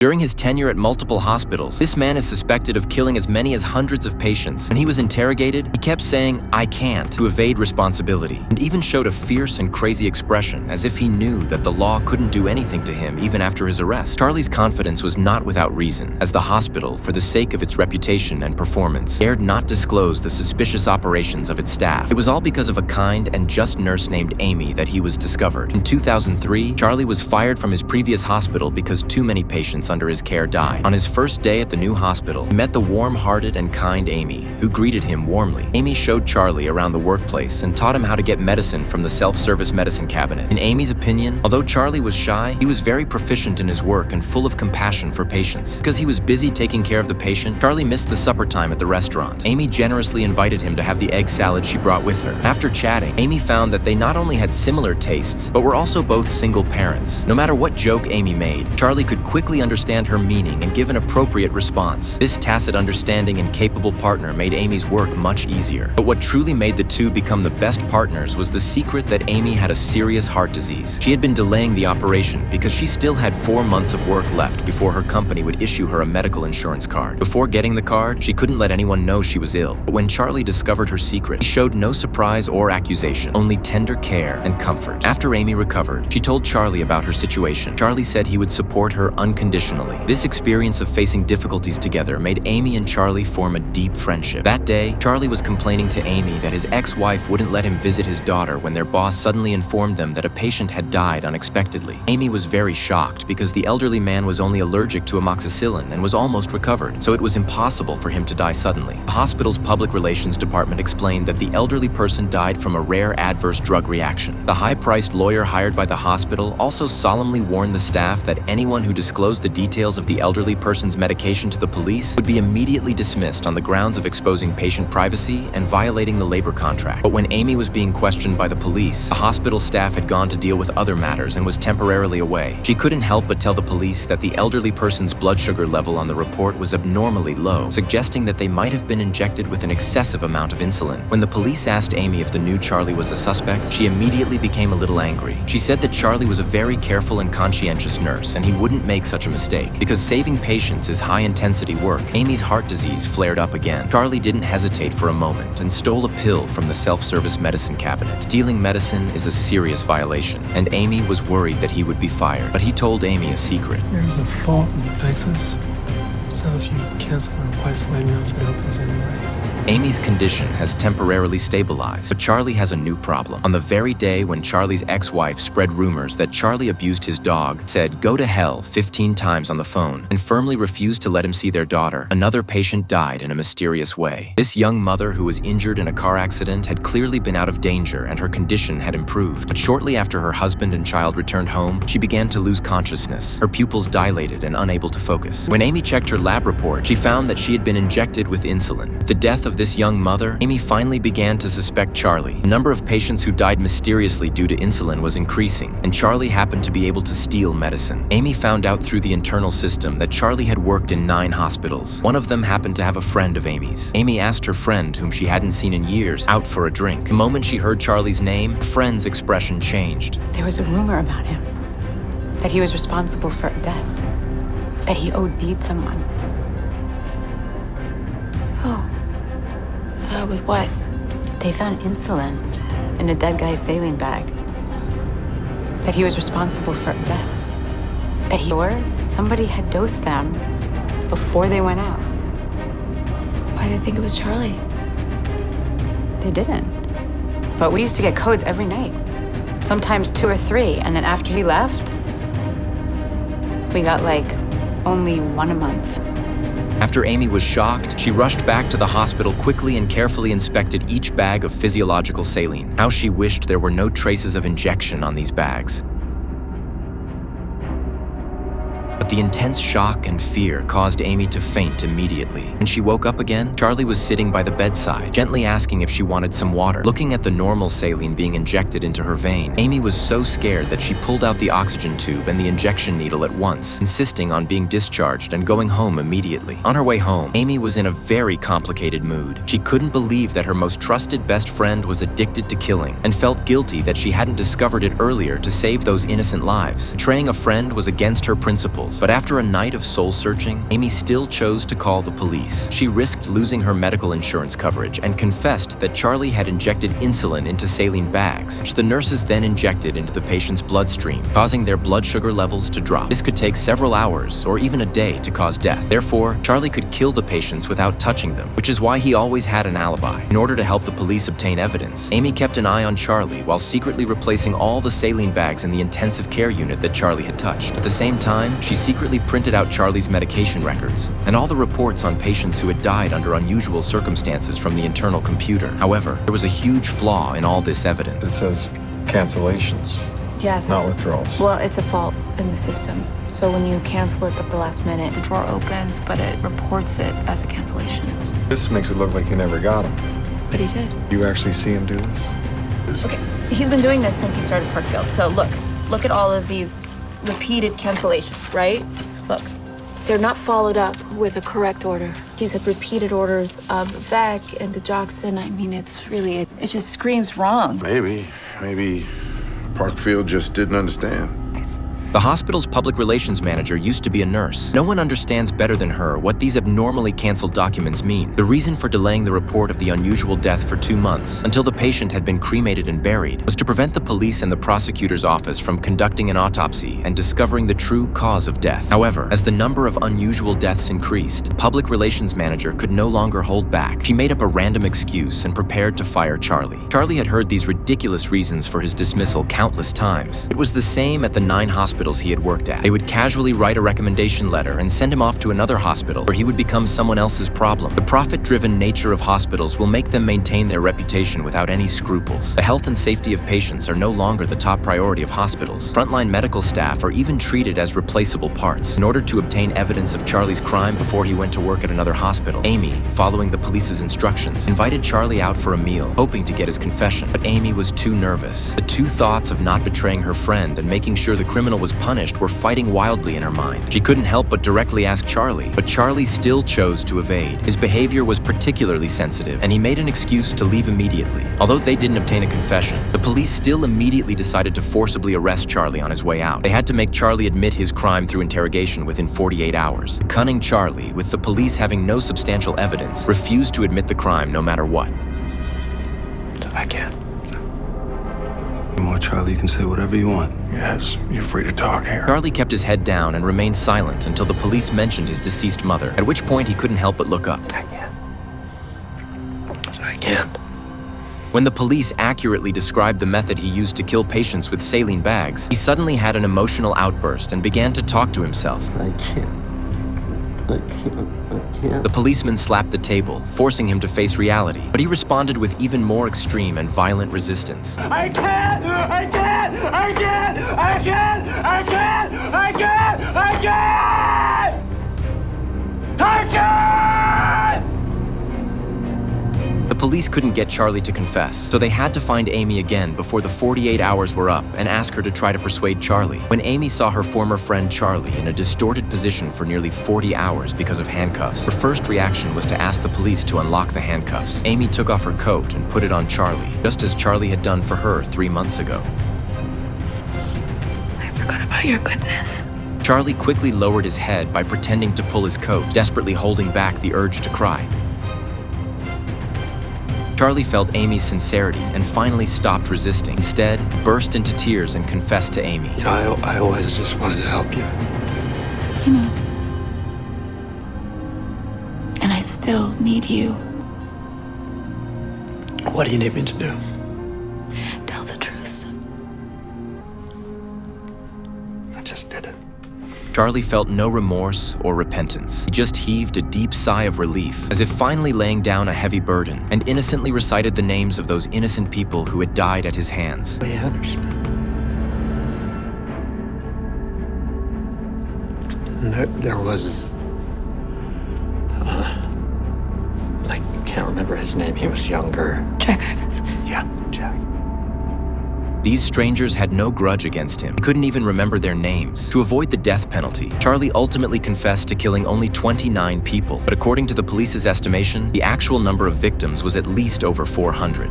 During his tenure at multiple hospitals, this man is suspected of killing as many as hundreds of patients. When he was interrogated, he kept saying, "I can't," to evade responsibility, and even showed a fierce and crazy expression as if he knew that the law couldn't do anything to him even after his arrest. Charlie's confidence was not without reason, as the hospital, for the sake of its reputation and performance, dared not disclose the suspicious operations of its staff. It was all because of a kind and just nurse named Amy that he was discovered. In 2003, Charlie was fired from his previous hospital because too many patients under his care died. On his first day at the new hospital, he met the warm-hearted and kind Amy, who greeted him warmly. Amy showed Charlie around the workplace and taught him how to get medicine from the self-service medicine cabinet. In Amy's opinion, although Charlie was shy, he was very proficient in his work and full of compassion for patients. Because he was busy taking care of the patient, Charlie missed the supper time at the restaurant. Amy generously invited him to have the egg salad she brought with her. After chatting, Amy found that they not only had similar tastes, but were also both single parents. No matter what joke Amy made, Charlie could quickly understand her meaning and give an appropriate response. This tacit understanding and capable partner made Amy's work much easier. But what truly made the two become the best partners was the secret that Amy had a serious heart disease. She had been delaying the operation because she still had 4 months of work left before her company would issue her a medical insurance card. Before getting the card, she couldn't let anyone know she was ill. But when Charlie discovered her secret, he showed no surprise or accusation, only tender care and comfort. After Amy recovered, she told Charlie about her situation. Charlie said he would support her unconditionally. This experience of facing difficulties together made Amy and Charlie form a deep friendship. That day, Charlie was complaining to Amy that his ex-wife wouldn't let him visit his daughter when their boss suddenly informed them that a patient had died unexpectedly. Amy was very shocked because the elderly man was only allergic to amoxicillin and was almost recovered, so it was impossible for him to die suddenly. The hospital's public relations department explained that the elderly person died from a rare adverse drug reaction. The high-priced lawyer hired by the hospital also solemnly warned the staff that anyone who disclosed the details of the elderly person's medication to the police would be immediately dismissed on the grounds of exposing patient privacy and violating the labor contract. But when Amy was being questioned by the police, the hospital staff had gone to deal with other matters and was temporarily away. She couldn't help but tell the police that the elderly person's blood sugar level on the report was abnormally low, suggesting that they might have been injected with an excessive amount of insulin. When the police asked Amy if the new Charlie was a suspect, she immediately became a little angry. She said that Charlie was a very careful and conscientious nurse and he wouldn't make such a mistake. Because saving patients is high-intensity work, Amy's heart disease flared up again. Charlie didn't hesitate for a moment and stole a pill from the self-service medicine cabinet. Stealing medicine is a serious violation, and Amy was worried that he would be fired. But he told Amy a secret. There's a fault in Texas, so if you cancel the request late enough, it opens anyway. Amy's condition has temporarily stabilized, but Charlie has a new problem. On the very day when Charlie's ex-wife spread rumors that Charlie abused his dog, said "go to hell" 15 times on the phone, and firmly refused to let him see their daughter, another patient died in a mysterious way. This young mother who was injured in a car accident had clearly been out of danger and her condition had improved. But shortly after her husband and child returned home, she began to lose consciousness, her pupils dilated and unable to focus. When Amy checked her lab report, she found that she had been injected with insulin. With the death of this young mother, Amy finally began to suspect Charlie. The number of patients who died mysteriously due to insulin was increasing, and Charlie happened to be able to steal medicine. Amy found out through the internal system that Charlie had worked in 9 hospitals. One of them happened to have a friend of Amy's. Amy asked her friend, whom she hadn't seen in years, out for a drink. The moment she heard Charlie's name, her friend's expression changed. There was a rumor about him, that he was responsible for a death, that he OD'd someone. Oh. With what? They found insulin in a dead guy's saline bag. That he was responsible for a death. That somebody had dosed them before they went out. Why did they think it was Charlie? They didn't. But we used to get codes every night. Sometimes 2 or 3, and then after he left, we got only 1 a month. After Amy was shocked, she rushed back to the hospital, quickly and carefully inspected each bag of physiological saline. How she wished there were no traces of injection on these bags. But the intense shock and fear caused Amy to faint immediately. When she woke up again, Charlie was sitting by the bedside, gently asking if she wanted some water. Looking at the normal saline being injected into her vein, Amy was so scared that she pulled out the oxygen tube and the injection needle at once, insisting on being discharged and going home immediately. On her way home, Amy was in a very complicated mood. She couldn't believe that her most trusted best friend was addicted to killing, and felt guilty that she hadn't discovered it earlier to save those innocent lives. Betraying a friend was against her principles, But after a night of soul-searching, Amy still chose to call the police. She risked losing her medical insurance coverage and confessed that Charlie had injected insulin into saline bags, which the nurses then injected into the patient's bloodstream, causing their blood sugar levels to drop. This could take several hours or even a day to cause death. Therefore, Charlie could kill the patients without touching them, which is why he always had an alibi. In order to help the police obtain evidence, Amy kept an eye on Charlie while secretly replacing all the saline bags in the intensive care unit that Charlie had touched. At the same time, she secretly printed out Charlie's medication records and all the reports on patients who had died under unusual circumstances from the internal computer. However, there was a huge flaw in all this evidence. It says cancellations, Yeah, not withdrawals. well, it's a fault in the system. So when you cancel it at the last minute, the drawer opens, but it reports it as a cancellation. This makes it look like he never got them. But he did. You actually see him do this? Okay, he's been doing this since he started Parkfield. So look at all of these repeated cancellations, right? Look, they're not followed up with a correct order. He's had repeated orders of Vec and digoxin. I mean, it's really, it just screams wrong. Maybe Parkfield just didn't understand. The hospital's public relations manager used to be a nurse. No one understands better than her what these abnormally canceled documents mean. The reason for delaying the report of the unusual death for 2 months, until the patient had been cremated and buried, was to prevent the police and the prosecutor's office from conducting an autopsy and discovering the true cause of death. However, as the number of unusual deaths increased, the public relations manager could no longer hold back. She made up a random excuse and prepared to fire Charlie. Charlie had heard these ridiculous reasons for his dismissal countless times. It was the same at the 9 hospitals he had worked at. They would casually write a recommendation letter and send him off to another hospital where he would become someone else's problem. The profit-driven nature of hospitals will make them maintain their reputation without any scruples. The health and safety of patients are no longer the top priority of hospitals. Frontline medical staff are even treated as replaceable parts. In order to obtain evidence of Charlie's crime before he went to work at another hospital, Amy, following the police's instructions, invited Charlie out for a meal, hoping to get his confession. But Amy was too nervous. The two thoughts of not betraying her friend and making sure the criminal was punished were fighting wildly in her mind. She couldn't help but directly ask Charlie, but Charlie still chose to evade. His behavior was particularly sensitive, and he made an excuse to leave immediately. Although they didn't obtain a confession, the police still immediately decided to forcibly arrest Charlie on his way out. They had to make Charlie admit his crime through interrogation within 48 hours. The cunning Charlie, with the police having no substantial evidence, refused to admit the crime no matter what. I can't. More, Charlie, you can say whatever you want. Yes, you're free to talk here. Charlie kept his head down and remained silent until the police mentioned his deceased mother, at which point he couldn't help but look up. I can't. When the police accurately described the method he used to kill patients with saline bags, he suddenly had an emotional outburst and began to talk to himself. I can't. The policeman slapped the table, forcing him to face reality, but he responded with even more extreme and violent resistance. I can't! I can't! I can't! I can't! I can't! I can't! I can't! I can't! The police couldn't get Charlie to confess, so they had to find Amy again before the 48 hours were up and ask her to try to persuade Charlie. When Amy saw her former friend Charlie in a distorted position for nearly 40 hours because of handcuffs, her first reaction was to ask the police to unlock the handcuffs. Amy took off her coat and put it on Charlie, just as Charlie had done for her 3 months ago. I forgot about your goodness. Charlie quickly lowered his head by pretending to pull his coat, desperately holding back the urge to cry. Charlie felt Amy's sincerity and finally stopped resisting. Instead, burst into tears and confessed to Amy. You know, I always just wanted to help you. I know. And I still need you. What do you need me to do? Tell the truth. I just did it. Charlie felt no remorse or repentance. He just heaved a deep sigh of relief, as if finally laying down a heavy burden, and innocently recited the names of those innocent people who had died at his hands. I understand. And there was... I can't remember his name. He was younger. Jack Ivins. Yeah, Jack. These strangers had no grudge against him. He couldn't even remember their names. To avoid the death penalty, Charlie ultimately confessed to killing only 29 people. But according to the police's estimation, the actual number of victims was at least over 400.